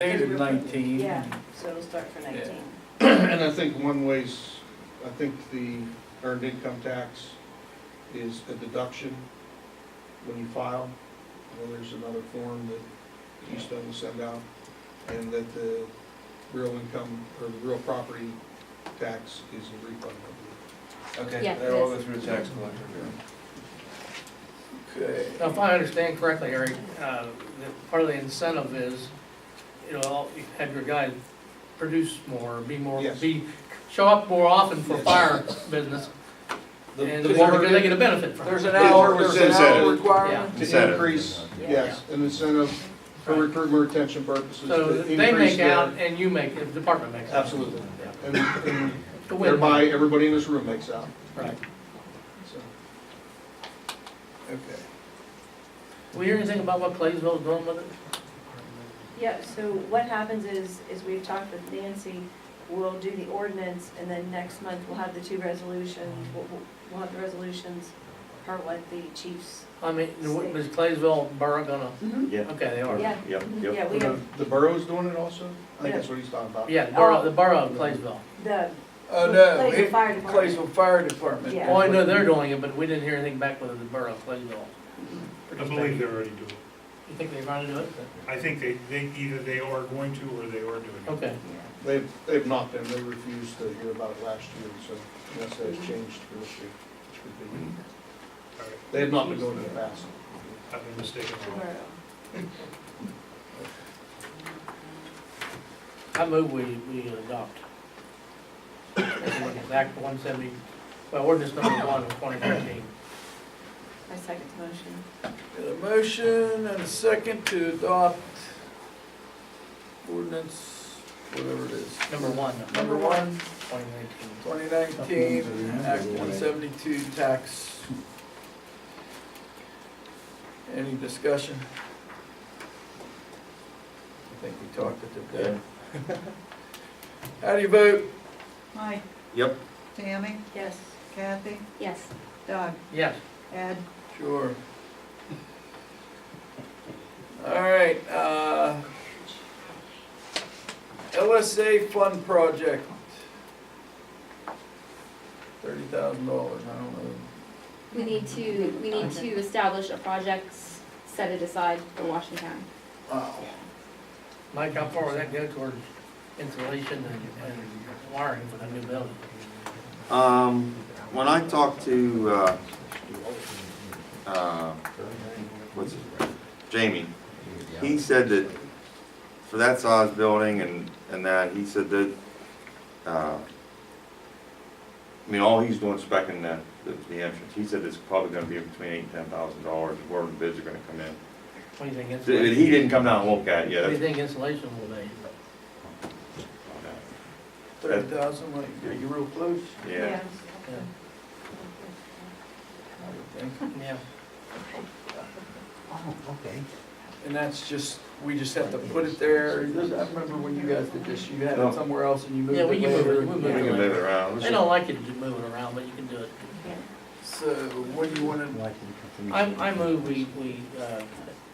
Dated 19. Yeah, so it'll start for 19. And I think one way's, I think the earned income tax is a deduction when you file. And there's another form that Keystone will send out, and that the real income, or the real property tax is a refund, I Okay, Yeah, that'll all it go is. through the tax collector. Okay. Now, if I understand correctly, Eric, part of the incentive is, you have your guys produce more, be more, Yes. show up more often for Yes. fire business, The and the because board they get a benefit from There's it. an hour Incentive. requirement. to Incentive. increase, Yeah. yes, an incentive for Right. recruitment retention purposes. So to they increase make their- out and you make, the department makes out. Absolutely. Yeah. And To win. thereby, everybody in this room makes out, Right. so. Okay. We hear anything about what Claysville's doing with it? Yeah, so what happens is we've talked with Nancy, we'll do the ordinance, and then next month we'll have the two resolutions, we'll have the resolutions, per what the chiefs. I mean, is Claysville Borough gonna, Yeah. okay, they are. Yeah, Yep, yeah, yep. we have The borough's doing it also? I think that's what he's talking about. Yeah, the borough of Claysville. the Oh, no, Claysville Fire Department. Claysville Fire Department. Yeah. Well, I know they're doing it, but we didn't hear anything back with the borough of Claysville. I believe they're already doing it. You think they're trying to do it? I think they either they are going to or they are doing it. Okay. Yeah. They've not been, they refused to hear about it last year, so unless that has changed for this year, which could be. All right, They have not been going in the past. I've been mistaken. Tomorrow. I move we adopt. Act 170, well, ordinance number 1 of 2013. I second the motion. Got a motion and a second to adopt ordinance, whatever it is. Number 1, Number 1, 2019. 2019, Act 172 tax. Any discussion? I think we talked it to death. How do you vote? Mike, Yep. Tammy, Yes. Kathy, Yes. Doug, Yes. Ed, Sure. All right, LSA fund project. $30,000, I don't know. We need to establish a project, set it aside for Washington. Wow. Mike, how far would that go towards insulation and wiring for the new building? When I talked to, what's his name? Jamie, he said that for that size building and that, he said that, I mean, all he's doing is specing the entrance. He said it's probably gonna be between $8,000 and $10,000 where the bids are gonna come in. What do you think He insulation? didn't come down and look at it What do you yet. think insulation will be? 30,000, like, are you real close? Yeah. I would think. Yeah. And that's just, we just have to put it there. I remember when you guys did this, you had No. it somewhere else and you moved Yeah, it we can move later. it, we'll We move can it move it later. around. They don't like you to move it around, but you can do it. So what do you want to, I move we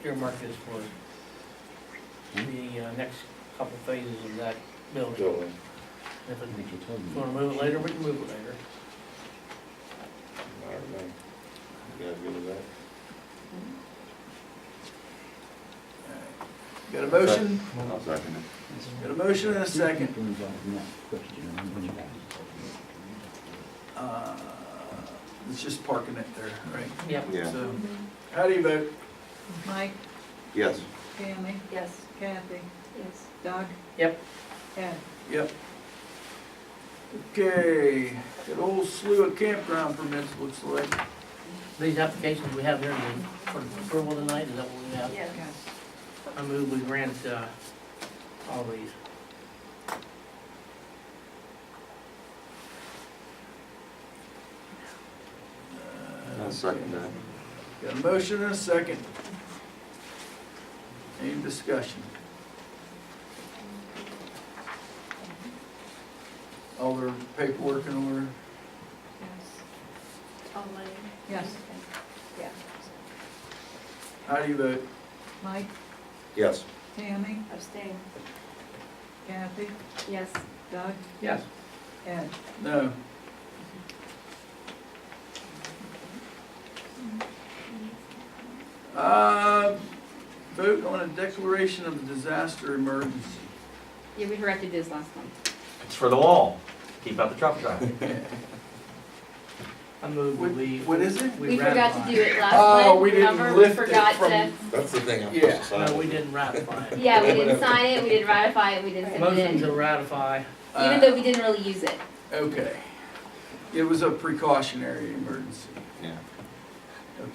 earmark this for the next couple phases of that building. If you wanna move it later, we can move it later. You guys good with that? got a motion? I'll second it. Got a motion and a second. It's just parking it there, right? Yeah. Yeah. So, how do you vote? Mike, Yes. Tammy, Yes. Kathy, Yes. Doug. Yep. Ed. Yep. Okay, got a whole slew of campground permits, looks like. These applications we have here for approval tonight, is that what we have? Yes. I move we grant, all these. I'll second that. Got a motion and a second. Any discussion? All their paperwork in order? Yes. All money? Yes. Yeah. How do you vote? Mike, Yes. Tammy, Abstain. Kathy, Yes. Doug, Yes. Ed. No. Vote on a declaration of disaster emergency. Yeah, we forgot to do this last month. It's for the wall. Keep out the truck traffic. I move What- we. what is it? We forgot to do it last Oh, month, we didn't remember? We lift it forgot from- to, That's the thing I'm Yeah. supposed to sign. No, we didn't ratify it. yeah, we didn't sign it, we didn't ratify it, we didn't send Motion it to in, ratify. even though we didn't really use it. Okay. It was a precautionary emergency. Yeah.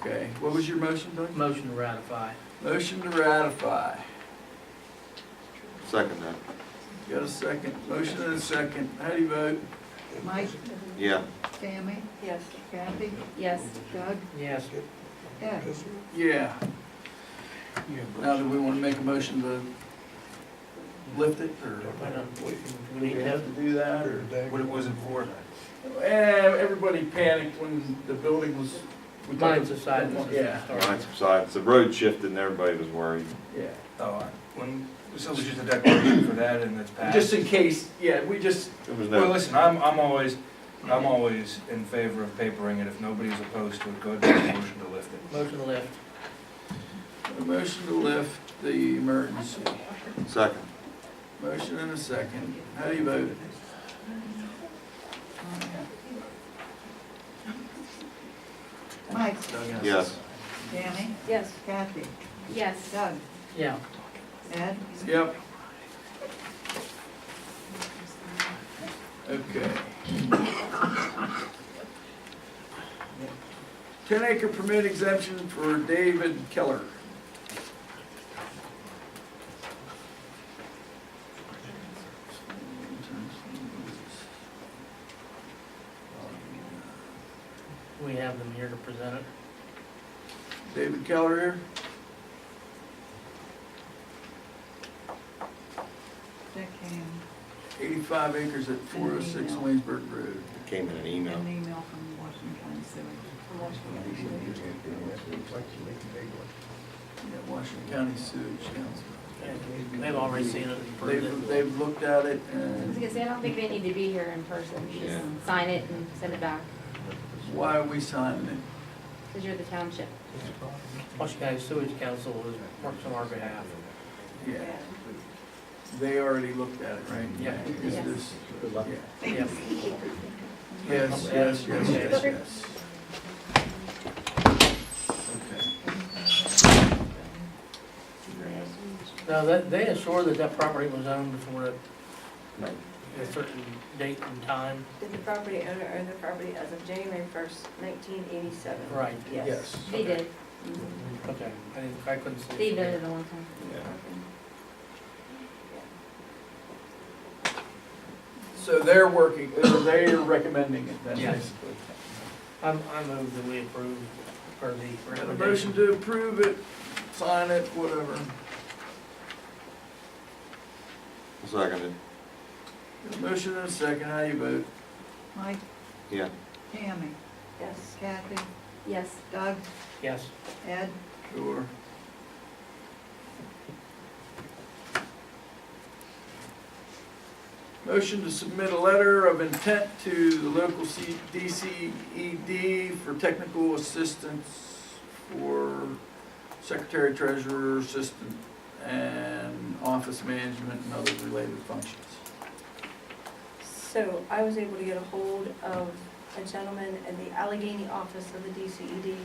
Okay. What was your motion, Doug? Motion to ratify. Motion to ratify. Second that. Got a second. Motion and a second. How do you vote? Mike, Yeah. Tammy, Yes. Kathy, Yes. Doug, Yes. Ed. Yeah. Now, do we want to make a motion to lift it, or I don't- we need to do that, or? What was it for? Everybody panicked when the building was. we took Mine it- decided. Yeah, Mine subsides. The road shifted and everybody was worried. yeah. When, so it's just a declaration for that and it's passed? Just in case, yeah, we just, There was Well, no, listen, I'm always in favor of papering it. If nobody's opposed to it, go ahead and make a motion to lift it. Motion to lift. a motion to lift the emergency. second. Motion and a second. How do you vote? Mike, Yes. Tammy, Yes. Kathy, Yes. Doug, Yeah. Ed. Yep. Okay. 10-acre permit exemption for David Keller. We have them here to present it. David Keller here. That came 85 acres at 406 Waynesburg Road. Came in an in email. an email from Washington County Civic. Yeah, Washington County Sewage Council. And they've already seen it and approved it. They've looked at it I was and gonna say, I don't think they need to be here in person, Yeah. just sign it and send it back, why are we signing it? because you're the township. Washington County Sewage Council works on our behalf. Yeah. They already looked at it, right? Yeah. Is Yes. this, yeah. Yeah. Yes, yes, yes, yes, yes. Now, they assured that that property was owned before a certain date and time. Did the property owner own the property as of January 1st, 1987? Right. Yes. They did, Okay, I couldn't see. they've done it a long time. So they're working, they're recommending it then, Yes. basically. I move that we approve, or the Got a motion recommendation. to approve it, sign it, whatever. Seconded. Got a motion and a second, how do you vote? Mike, Yeah. Tammy, Yes. Kathy, Yes. Doug, Yes. Ed. Sure. Motion to submit a letter of intent to the local DCED for technical assistance for secretary, treasurer, assistant, and office management and other related functions. So I was able to get a hold of a gentleman in the Allegheny office of the DCED.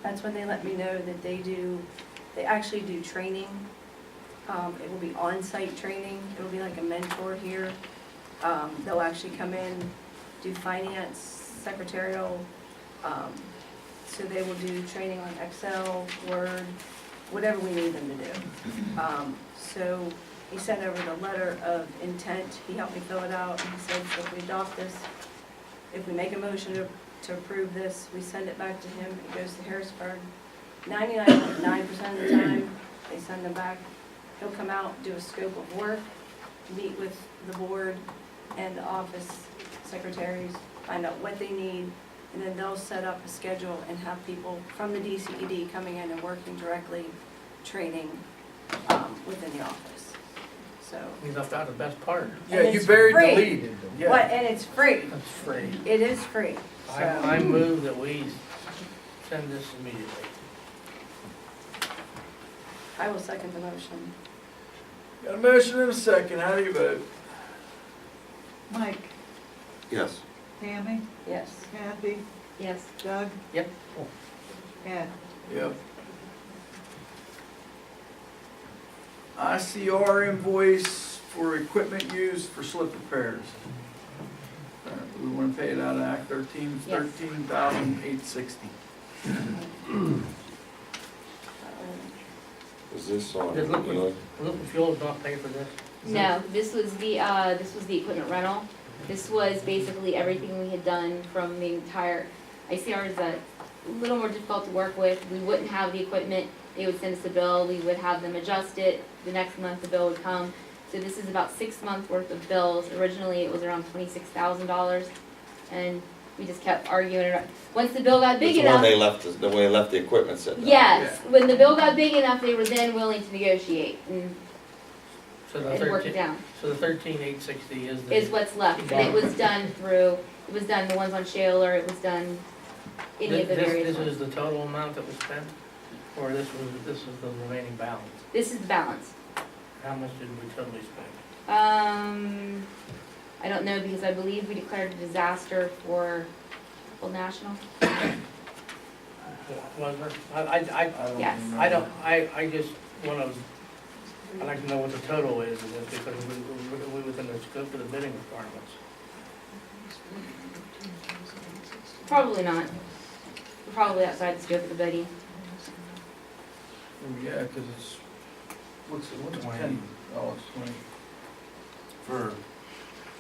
That's when they let me know that they actually do training. It will be on-site training. It'll be like a mentor here. They'll actually come in, do finance, secretarial. So they will do training on Excel, Word, whatever we need them to do. So he sent over the letter of intent. He helped me fill it out, and he said, so if we adopt this, if we make a motion to approve this, we send it back to him, it goes to Harrisburg. 99.9% of the time, they send them back. He'll come out, do a scope of work, meet with the board and the office secretaries, find out what they need, and then they'll set up a schedule and have people from the DCED coming in and working directly, training within the office, so. You left out the best part. Yeah, And you it's buried free. deleted. Yeah. What, and it's free, That's free. it is free, so. I move that we send this immediately. I will second the motion. Got a motion and a second, how do you vote? Mike, Yes. Tammy, Yes. Kathy, Yes. Doug, Yep. Ed. Yep. ICR invoice for equipment used for slip repairs. We wanna pay it out of Act 13, Yes. $13,860. Is this on? Did liquid fuels not pay for this? No, this was the equipment rental. This was basically everything we had done from the entire, ICR is a little more difficult to work with. We wouldn't have the equipment, they would send us a bill, we would have them adjust it, the next month the bill would come. So this is about 6 months worth of bills. Originally, it was around $26,000, and we just kept arguing it. Once the bill got big It's the one enough, they left, the way they left the equipment sitting there. yes, when the bill got big enough, they were then willing to negotiate and So the and work it 13, down. so the 13,860 is the. Is what's left, and it was done through, it was done the ones on Shaler, it was done any of the various This ones. is the total amount that was spent, or this is the remaining balance? This is the balance. How much did we totally spend? I don't know, because I believe we declared a disaster for Old National. Was there? I Yes. I don't, I just wanna, I'd like to know what the total is, of this, because we within the scope of the bidding requirements. Probably not. We're probably outside the scope of the bidding. Oh, yeah, cause it's, what's 20. 10? Oh, it's 20. For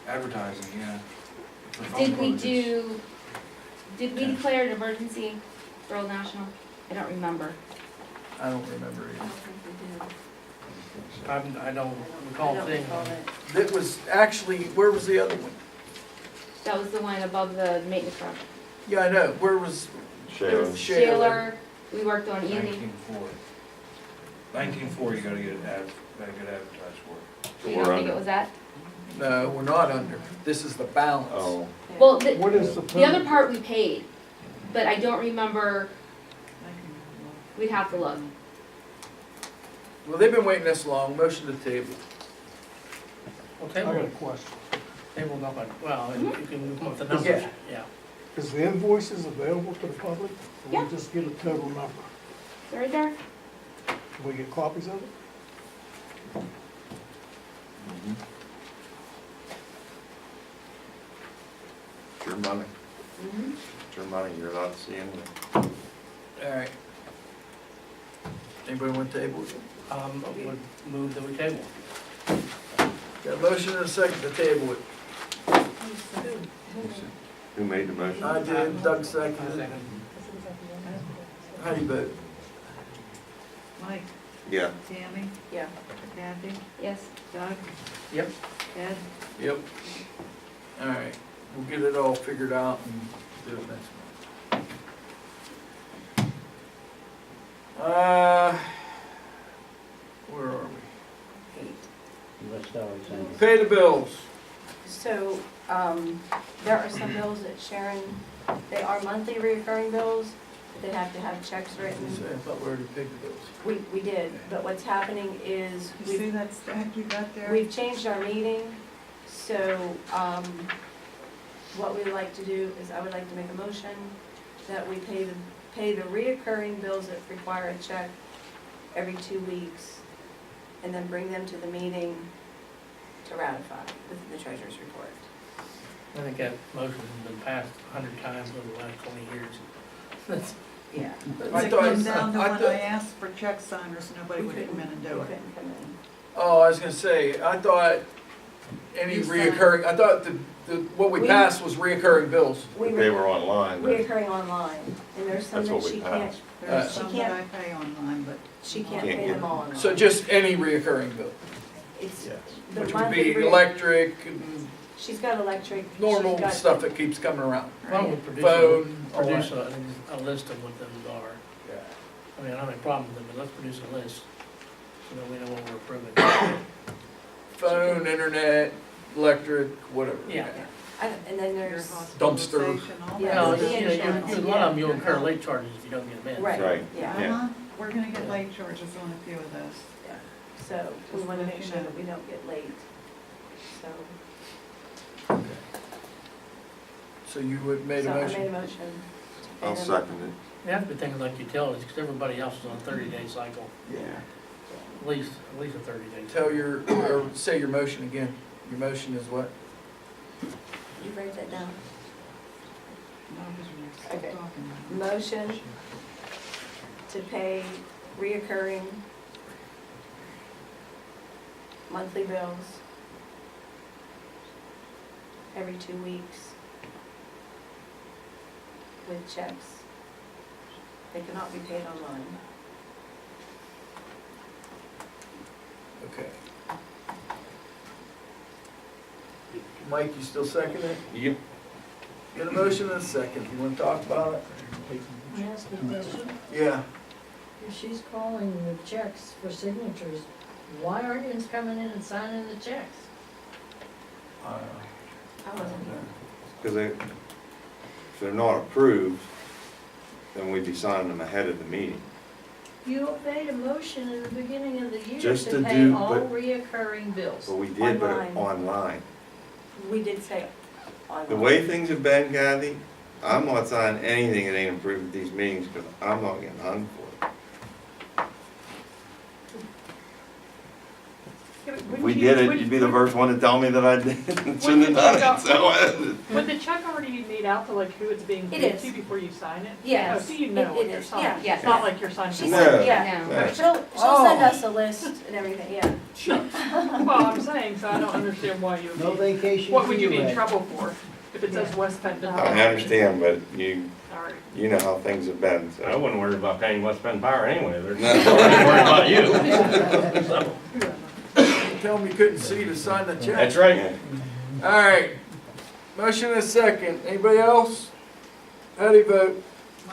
advertising, yeah. For phone Did we quotes, did we declare an emergency for Old National? I don't remember. I don't remember I either. don't think we did. I don't I recall don't seeing recall one. it. That was actually, where was the other one? That was the one above the maintenance project. Yeah, I know, where was? Sharon. Shaler, we worked on Andy. 19.4. 19.4 you gotta get advertised for. You don't think it was that? No, we're not under. This is the balance. Oh, Well, What is the other part we paid, but I don't remember, I can look. we'd have to look. Well, they've been waiting this long, motion to table. Well, I table, got a question. table not like, well, and you can come up with the numbers, Yeah. yeah. Is the invoices available to the public? Or Yeah. we just get a total number? Right there? Can we get copies of it? it's your money, Mm-hmm. it's your money, you're allowed to see anything. All right. Anybody want to table it? Would move that we table. Got a motion and a second to table it. Who made the motion? I did, Doug seconded. Second. How do you vote? Mike, Yeah. Tammy, Yeah. Kathy, Yes. Doug, Yep. Ed. Yep. All right, we'll get it all figured out and do it next month. Where are we? Pay the bills. So, there are some bills that Sharon, they are monthly recurring bills, but they have to have checks I written. thought we already paid the bills. We did, but what's happening is You see that stack you got there? we've changed our meeting, so, what we'd like to do is I would like to make a motion that we pay the reoccurring bills that require a check every 2 weeks, and then bring them to the meeting to ratify with the treasurer's report. I think that motion's been passed 100 times over the last 20 years. That's- Yeah. I It thought- came down to I when thought- I asked for check signers, nobody would come in and do it. Couldn't come in. Oh, I was gonna say, I thought any You said- reoccurring, I thought what we We- passed was reoccurring bills. We If they were online, then reoccurring online, and there's some that's that what she we can't, passed. There's She some can't- that I pay online, but she can't Can't pay get- them all online. So just any reoccurring bill, It's Yes. the which would monthly be re- electric and She's got electric. she's normal got- stuff that keeps coming around. Why don't we produce Phone, all produce that. a list of what those are? Yeah. I mean, I don't have a problem with them, but let's produce a list. so that we know what we're approving. Phone, internet, electric, whatever. Yeah. And then Your there's, hospitalization, all Yeah, No, that. just, you know, insurance, a lot of them, you'll incur late charges if you don't get them in. right, Right. yeah, Yeah. We're gonna get late charges on a few of those. yeah. So we wanna make sure that we don't get late, so. So you would made a So I made a motion? motion. I'll And then- second it. You have to be thinking like utilities, because everybody else is on a 30-day cycle, Yeah. at least a 30-day. Tell your, or say your motion again. Your motion is what? You write that down. No, because we're still Okay. talking. Motion to pay reoccurring monthly bills every 2 weeks with checks. They cannot be paid online. Okay. Mike, you still second it? Yep. Get a motion and a second. You wanna talk about it? Can I ask a question? Yeah. If she's calling the checks for signatures, why aren't you coming in and signing the checks? I wasn't here. Because if they're not approved, then we'd be signing them ahead of the meeting. You made a motion in the beginning of the year Just to to pay do- all but- reoccurring bills. But we did, but Online. online. We did say online. The way things have been, Kathy, I'm not signing anything that ain't approved at these meetings because I'm not getting hung for it. If we did it, you'd be the first one to tell me that I did, shouldn't have done it, so. Would the check already be made out to like who it's being It paid is. to before you sign it? Yes. Oh, so you know It- what it you're is, signing? yeah, yeah. It's not like you're signing. She a No. said, yeah, No. Yeah. she'll send us a list and everything, yeah. Well, I'm saying, so I don't understand why you would No be, vacation. what would for you be in Ed. trouble for if it says Yeah. West Penn? I understand, but you Sorry. know how things have been, I so. wouldn't worry about paying West Bend Power anyway, they're No. already worried about you. So, Tell them you couldn't see to sign the check. that's right. All right. Motion and a second. Anybody else? How do you vote?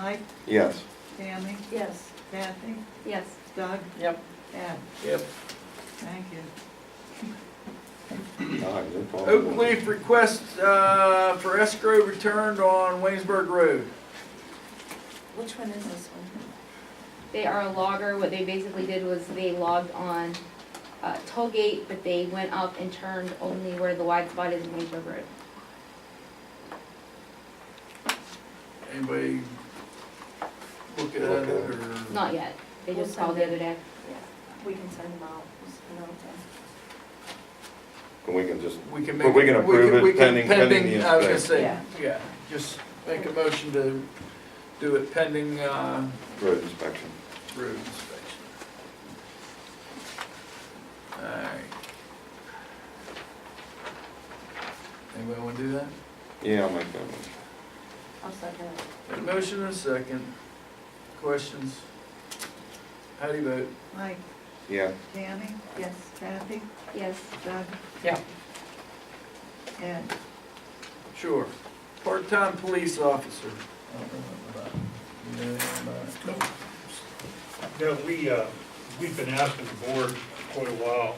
Mike, Yes. Tammy, Yes. Kathy, Yes. Doug, Yep. Ed, Yep. thank you. No, no problem. Oak Leaf request, for escrow returned on Waynesburg Road. Which one is this one? They are a logger. What they basically did was they logged on Tollgate, but they went up and turned only where the wide spot is in Waynesburg Road. Anybody look at it or? Not yet. They We'll just send called the it. other day. Yeah, we can send them out, just another time. And we can just, We can But make. we can approve it we can- pending the I was gonna say, Yeah. yeah, just make a motion to do it pending, road inspection. road inspection. Alright. Anybody wanna do that? Yeah, I'll make that one. I'll second it. Got a motion and a second. Questions? How do you vote? Mike, Yeah. Tammy, Yes. Kathy, Yes. Doug. Yeah. Ed. Sure. Part-time police officer. I don't know about- you know anything about it? No, we've been asking the board for quite a while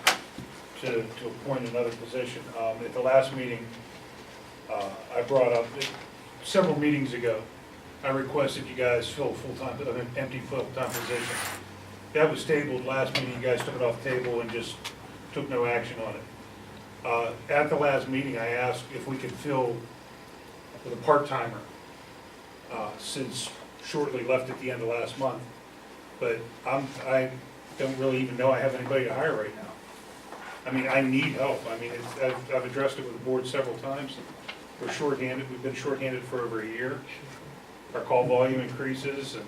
to appoint another position. At the last meeting, I brought up, several meetings ago, I requested you guys fill a full-time, an empty full-time position. That was tabled last meeting, you guys took it off the table and just took no action on it. At the last meeting, I asked if we could fill with a part-timer, since Shortly left at the end of last month. But I don't really even know I have anybody to hire right now. I mean, I need help. I mean, I've addressed it with the board several times. We're shorthanded, we've been shorthanded for over a year. Our call volume increases and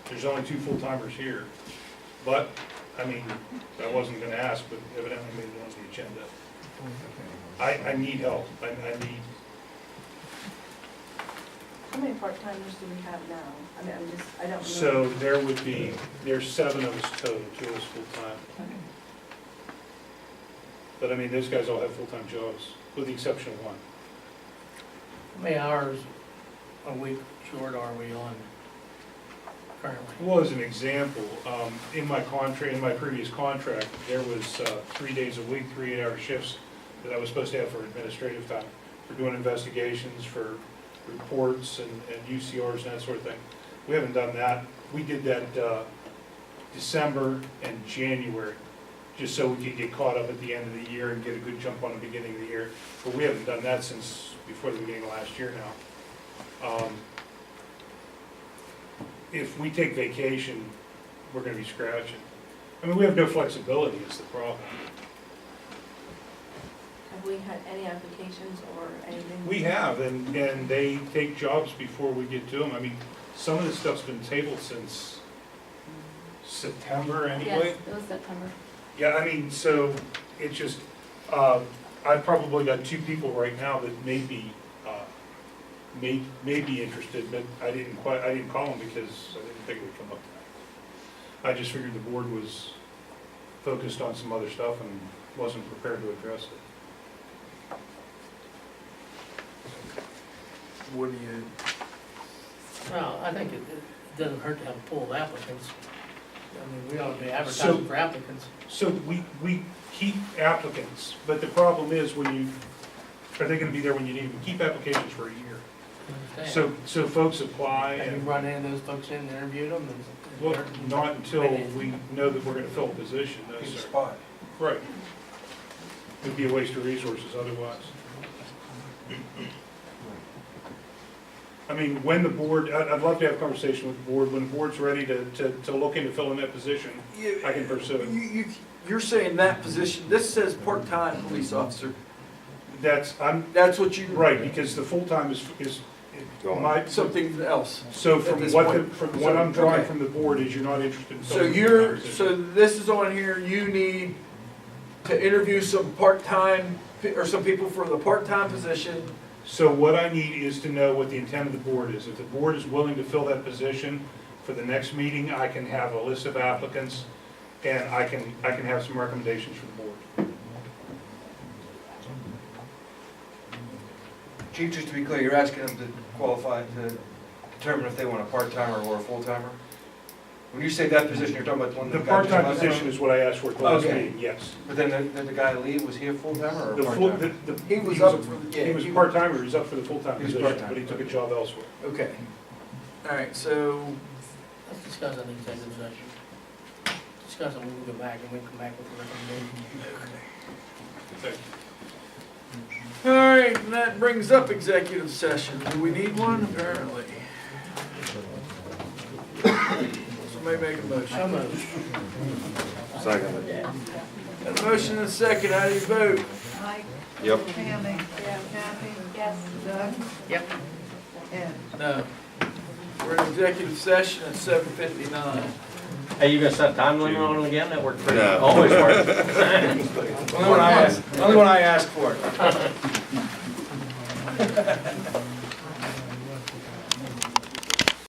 there's only 2 full-timers here. But, I mean, I wasn't gonna ask, but evidently made it on the agenda. I need help. I need, How many part-timers do we have now? I mean, I don't know. so there's 7 of us total, 2 of us full-time. But I mean, those guys all have full-time jobs, with the exception of one. How many hours a week short are we on currently. Well, as an example, in my contract, in my previous contract, there was 3 days a week, 3 8-hour shifts that I was supposed to have for administrative time, for doing investigations, for reports and UCRs and that sort of thing. We haven't done that. We did that December and January, just so we could get caught up at the end of the year and get a good jump on the beginning of the year. But we haven't done that since before the beginning of last year now. If we take vacation, we're gonna be scratching. I mean, we have no flexibility is the problem. Have we had any applications or anything? We have, and they take jobs before we get to them. I mean, some of this stuff's been tabled since September anyway. Yes, it was September. Yeah, I mean, so it's just, I've probably got 2 people right now that may be interested, but I didn't call them because I didn't think it would come up. I just figured the board was focused on some other stuff and wasn't prepared to address it. What do you, Well, I think it doesn't hurt to have a pool of applicants. I mean, we ought to be advertising for applicants. So we keep applicants, but the problem is when you, are they gonna be there when you need them? We keep applications for a year. Understand? So folks apply Have you and, run any of those folks in and interviewed them? and- well, not until we know that we're gonna fill a position, no, Keep a sir. spot. Right. It'd be a waste of resources otherwise. I mean, when the board, I'd love to have a conversation with the board, when the board's ready to look into filling that position, I can pursue it. you're saying that position, this says part-time police officer, That's, that's what you. right, because the full-time is my, Something else. so At from this what, point. from what I'm drawing Okay. from the board is you're not interested in So filling the you're, position. so this is on here, you need to interview some part-time, or some people for the part-time position. So what I need is to know what the intent of the board is. If the board is willing to fill that position, for the next meeting, I can have a list of applicants, and I can have some recommendations from the board. Chief, just to be clear, you're asking them to qualify to determine if they want a part-timer or a full-timer? When you say that position, you're talking about the one The that got just part-time last position time? is what I asked for at the last Okay. meeting, yes. But then did the guy leave, was he a full-timer or a The full, part-timer? He was up for the, he yeah, was he- part-timer, he was up for the full-time He was position, part-time. but he took a job elsewhere. Okay. All right, so, Let's discuss an executive session. Discuss it when we go back, and we come back with a recommendation. Thank you. all right, and that brings up executive session. Do we need one? Apparently. Somebody make a So motion. moved. Second. Got a motion and a second, how do you vote? Mike, Yep. Tammy, Yeah. Kathy, Yes. Doug, Yep. Ed. No. We're in executive session at 7:59. Hey, you gonna set time limit on it again? That worked pretty, No. always works. Only when I ask for it.